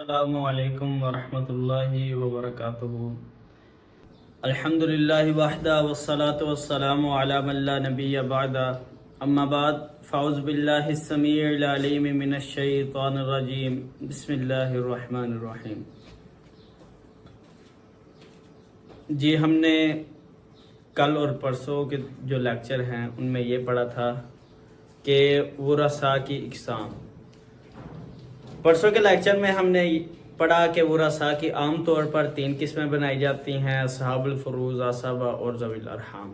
السلام علیکم ورحمۃ اللہ وبرکاتہ۔ الحمدللہ وحدہ والصلاة والسلام علی من لا نبی بعد، اما بعد فاعوذ باللہ السمیع العلیم من الشیطان الرجیم، بسم اللہ الرحمن الرحیم۔ جی ہم نے کل اور پرسوں کے جو لیکچر ہیں ان میں یہ پڑھا تھا کہ ورثاء کی اقسام۔ پرسوں کے لیکچر میں ہم نے پڑھا کہ ورثاء کی عام طور پر 3 قسمیں بنائی جاتی ہیں، اصحاب الفروض، عصبہ اور ذوی الارحام۔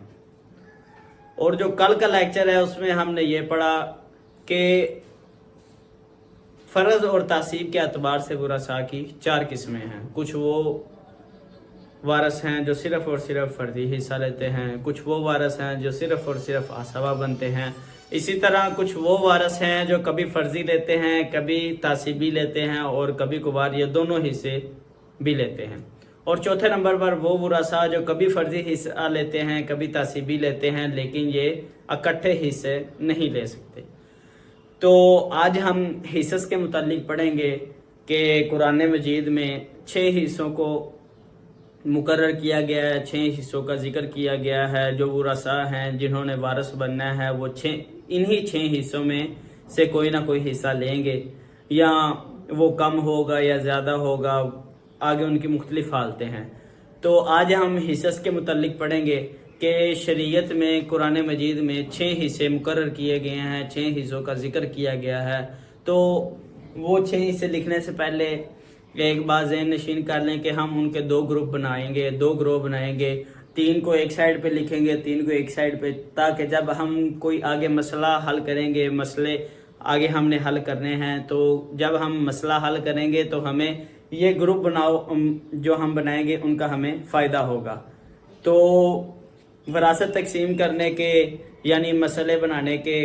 اور جو کل کا لیکچر ہے اس میں ہم نے یہ پڑھا کہ فرض اور تعصیب کے اعتبار سے ورثاء کی 4 قسمیں ہیں۔ کچھ وہ وارث ہیں جو صرف اور صرف فرضی حصہ لیتے ہیں، کچھ وہ وارث ہیں جو صرف اور صرف عصبہ بنتے ہیں، اسی طرح کچھ وہ وارث ہیں جو کبھی فرضی لیتے ہیں، کبھی تعصیبی لیتے ہیں، اور کبھی کبھار یہ دونوں حصے بھی لیتے ہیں۔ اور چوتھے نمبر پر وہ ورثاء جو کبھی فرضی حصہ لیتے ہیں، کبھی تعصیبی لیتے ہیں، لیکن یہ اکٹھے حصے نہیں لے سکتے۔ تو آج ہم حصص کے متعلق پڑھیں گے کہ قرآن مجید میں 6 حصوں کو مقرر کیا گیا ہے، 6 حصوں کا ذکر کیا گیا ہے۔ جو ورثاء ہیں جنہوں نے وارث بننا ہے وہ انہی 6 حصوں میں سے کوئی نہ کوئی حصہ لیں گے، یا وہ کم ہوگا یا زیادہ ہوگا، آگے ان کی مختلف حالتیں ہیں۔ تو آج ہم حصص کے متعلق پڑھیں گے کہ شریعت میں قرآن مجید میں 6 حصے مقرر کیے گئے ہیں، 6 حصوں کا ذکر کیا گیا ہے۔ تو وہ 6 حصے لکھنے سے پہلے ایک بات ذہن نشین کر لیں کہ ہم ان کے 2 گروپ بنائیں گے، 2 گروہ بنائیں گے، 3 کو ایک سائیڈ پہ لکھیں گے، 3 کو ایک سائیڈ پہ، تاکہ جب ہم کوئی آگے مسئلہ حل کریں گے، مسئلے آگے ہم نے حل کرنے ہیں، تو جب ہم مسئلہ حل کریں گے تو ہمیں یہ گروپ جو ہم بنائیں گے ان کا ہمیں فائدہ ہوگا۔ تو وراثت تقسیم کرنے کے یعنی مسئلے بنانے کے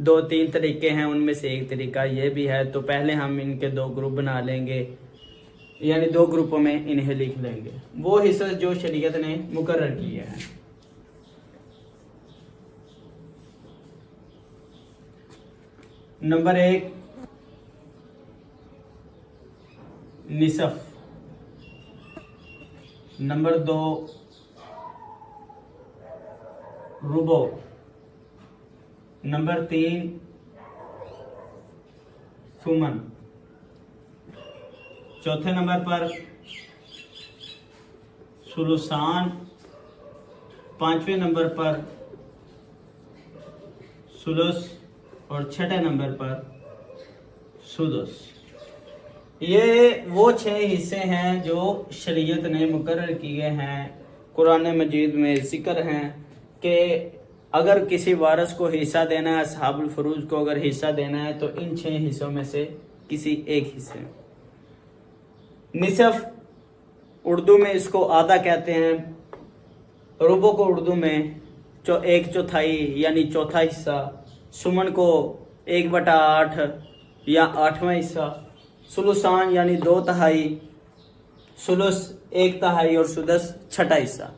2-3 طریقے ہیں، ان میں سے ایک طریقہ یہ بھی ہے۔ تو پہلے ہم ان کے 2 گروپ بنا لیں گے، یعنی 2 گروپوں میں انہیں لکھ لیں گے، وہ حصے جو شریعت نے مقرر کیے ہیں۔ نمبر 1 نصف، نمبر 2 ربع، نمبر 3 ثمن، چوتھے نمبر پر ثلثان، 5ویں نمبر پر ثلث، اور 6 نمبر پر سدس۔ یہ وہ 6 حصے ہیں جو شریعت نے مقرر کیے ہیں، قرآن مجید میں ذکر ہیں کہ اگر کسی وارث کو حصہ دینا ہے، اصحاب الفروض کو اگر حصہ دینا ہے تو ان 6 حصوں میں سے کسی ایک حصے میں۔ نصف اردو میں اس کو آدھا کہتے ہیں، ربع کو اردو میں 1/4 یعنی چوتھا حصہ، ثمن کو 1/8 یا 8واں حصہ، ثلثان یعنی 2/3، ثلث 1/3 اور سدس 6واں حصہ۔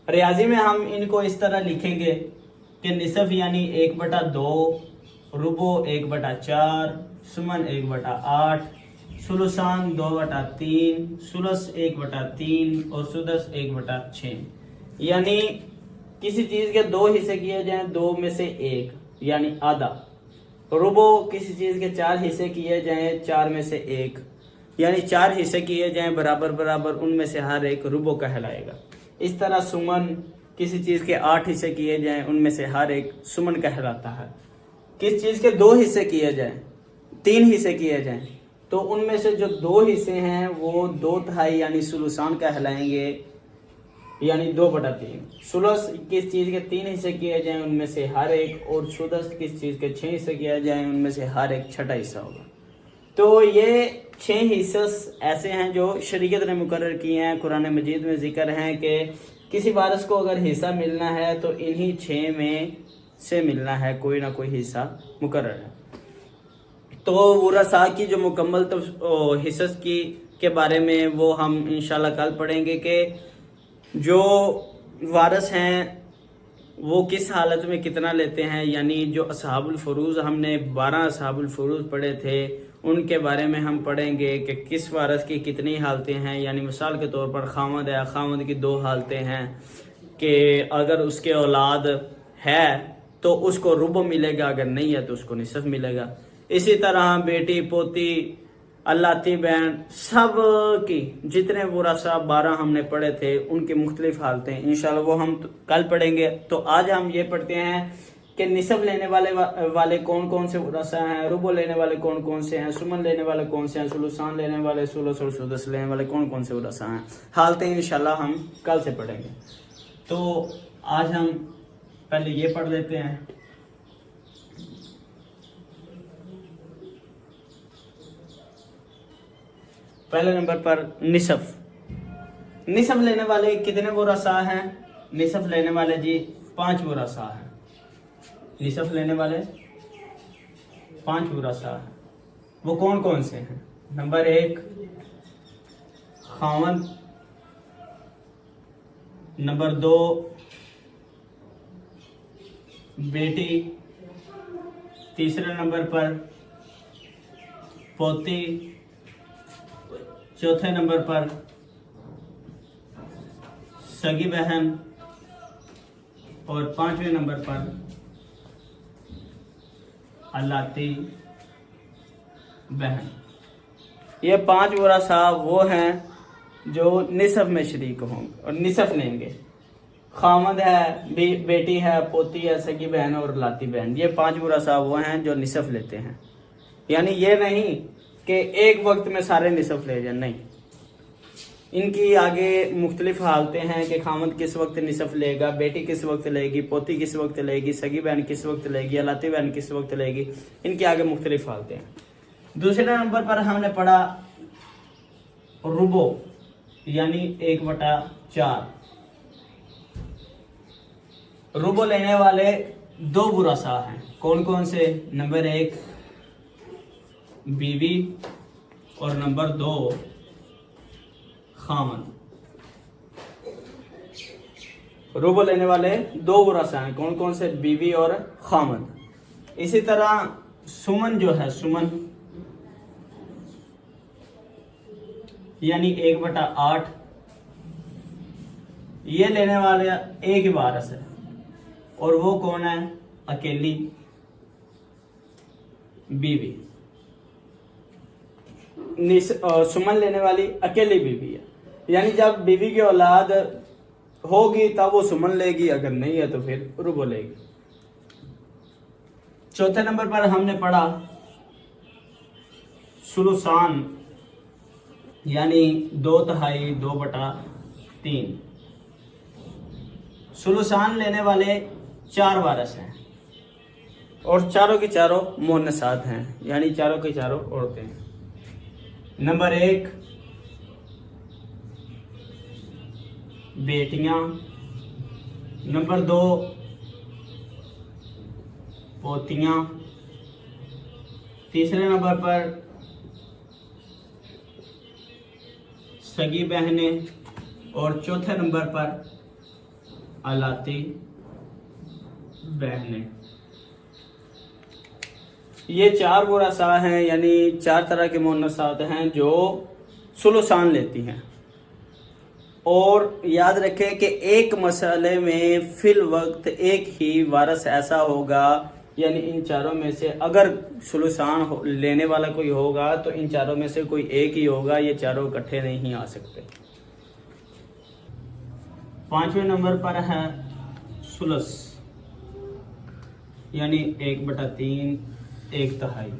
ریاضی میں ہم ان کو اس طرح لکھیں گے کہ نصف یعنی 1/2، ربع 1/4، ثمن 1/8، ثلثان 2/3، ثلث 1/3 اور سدس 1/6۔ یعنی کسی چیز کے 2 حصے کیے جائیں، 2 میں سے 1 یعنی آدھا۔ ربع کسی چیز کے 4 حصے کیے جائیں، 4 میں سے 1 یعنی 4 حصے کیے جائیں برابر برابر، ان میں سے ہر ایک ربع کہلائے گا۔ اس طرح ثمن کسی چیز کے 8 حصے کیے جائیں، ان میں سے ہر ایک ثمن کہلاتا ہے۔ کس چیز کے 2 حصے کیے جائیں، 3 حصے کیے جائیں، تو ان میں سے جو 2 حصے ہیں وہ 2/3 یعنی ثلثان کہلائیں گے، یعنی 2/3۔ ثلث کس چیز کے 3 حصے کیے جائیں، ان میں سے ہر ایک، اور سدس کس چیز کے 6 حصے کیے جائیں، ان میں سے ہر ایک 6واں حصہ ہوگا۔ تو یہ 6 حصے ایسے ہیں جو شریعت نے مقرر کیے ہیں، قرآن مجید میں ذکر ہیں کہ کسی وارث کو اگر حصہ ملنا ہے تو انہی 6 میں سے ملنا ہے، کوئی نہ کوئی حصہ مقرر ہے۔ تو ورثاء کی جو مکمل حصص کے بارے میں وہ ہم انشاءاللہ کل پڑھیں گے کہ جو وارث ہیں وہ کس حالت میں کتنا لیتے ہیں، یعنی جو اصحاب الفروض ہم نے 12 اصحاب الفروض پڑھے تھے ان کے بارے میں ہم پڑھیں گے کہ کس وارث کی کتنی حالتیں ہیں. یعنی مثال کے طور پر خامد ہے، خامد کی 2 حالتیں ہیں کہ اگر اس کے اولاد ہے تو اس کو ربع ملے گا، اگر نہیں ہے تو اس کو نصف ملے گا. اسی طرح بیٹی، پوتی، اللاتی بہن، سب کی جتنے ورثاء 12 ہم نے پڑھے تھے ان کی مختلف حالتیں انشاءاللہ وہ ہم کل پڑھیں گے. تو آج ہم یہ پڑھتے ہیں کہ نصف لینے والے کون کون سے ورثاء ہیں، ربع لینے والے کون کون سے ہیں، سمن لینے والے کون سے ہیں، ثلثان لینے والے، ثلث اور سدس لینے والے کون کون سے ورثاء ہیں. حالتیں انشاءاللہ ہم کل سے پڑھیں گے. تو آج ہم پہلے یہ پڑھ لیتے ہیں. پہلے نمبر پر نصف. نصف لینے والے کتنے ورثاء ہیں؟ نصف لینے والے جی 5 ورثاء ہیں. نصف لینے والے 5 ورثاء ہیں. وہ کون کون سے ہیں؟ نمبر 1 خاوند، نمبر 2 بیٹی، تیسرے نمبر پر پوتی، چوتھے نمبر پر سگی بہن اور 5ویں نمبر پر اللاتی بہن. یہ 5 ورثاء وہ ہیں جو نصف میں شریک ہوں گے اور نصف لیں گے. خامد ہے، بیٹی ہے، پوتی ہے، سگی بہن اور لاتی بہن. یہ 5 ورثاء وہ ہیں جو نصف لیتے ہیں. یعنی یہ نہیں کہ ایک وقت میں سارے نصف لے جائیں، نہیں. ان کی آگے مختلف حالتیں ہیں کہ خامد کس وقت نصف لے گا، بیٹی کس وقت لے گی، پوتی کس وقت لے گی، سگی بہن کس وقت لے گی، لاتی بہن کس وقت لے گی. ان کی آگے مختلف حالتیں ہیں. دوسرے نمبر پر ہم نے پڑھا ربع یعنی 1/4. ربع لینے والے 2 ورثاء ہیں. کون کون سے؟ نمبر 1 بیوی اور نمبر 2 خامن. ربع لینے والے 2 ورثاء ہیں. کون کون سے؟ بیوی اور خامن. اسی طرح سمن جو ہے، سمن یعنی 1/8. یہ لینے والے ایک ہی وارث ہے اور وہ کون ہے؟ اکیلی بیوی. سمن لینے والی اکیلی بیوی ہے. یعنی جب بیوی کی اولاد ہوگی تب وہ سمن لے گی، اگر نہیں ہے تو پھر ربع لے گی. چوتھے نمبر پر ہم نے پڑھا ثلثان یعنی 2/3، 2/3. ثلثان لینے والے 4 وارث ہیں اور چاروں کی چاروں مؤنثات ہیں، یعنی چاروں کی چاروں عورتیں ہیں. نمبر 1 بیٹیاں، نمبر 2 پوتیاں، تیسرے نمبر پر سگی بہنیں اور چوتھے نمبر پر اللاتی بہنیں. یہ 4 ورثاء ہیں، یعنی 4 طرح کے مؤنثات ہیں جو ثلثان لیتی ہیں. اور یاد رکھیں کہ ایک مسئلے میں فی الوقت ایک ہی وارث ایسا ہوگا، یعنی ان چاروں میں سے اگر ثلثان لینے والا کوئی ہوگا تو ان چاروں میں سے کوئی ایک ہی ہوگا، یہ چاروں اکٹھے نہیں آ سکتے. 5ویں نمبر پر ہے ثلث یعنی 1/3، 1/3.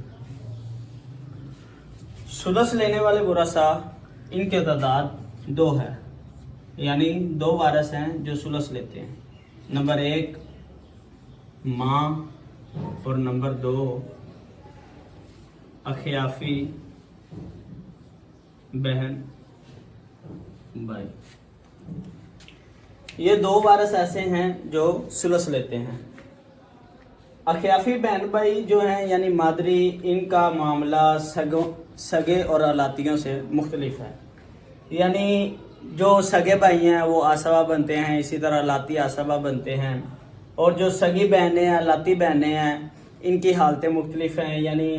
ثلث لینے والے ورثاء ان کی تعداد 2 ہے، یعنی 2 وارث ہیں جو ثلث لیتے ہیں. نمبر 1 ماں اور نمبر 2 اخیافی بہن بھائی. یہ 2 وارث ایسے ہیں جو ثلث لیتے ہیں. اخیافی بہن بھائی جو ہیں یعنی مادری، ان کا معاملہ سگے اور الاتیوں سے مختلف ہے. یعنی جو سگے بھائی ہیں وہ آسبہ بنتے ہیں، اسی طرح لاتی آسبہ بنتے ہیں. اور جو سگی بہنیں ہیں، لاتی بہنیں ہیں، ان کی حالتیں مختلف ہیں. یعنی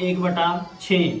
1/6,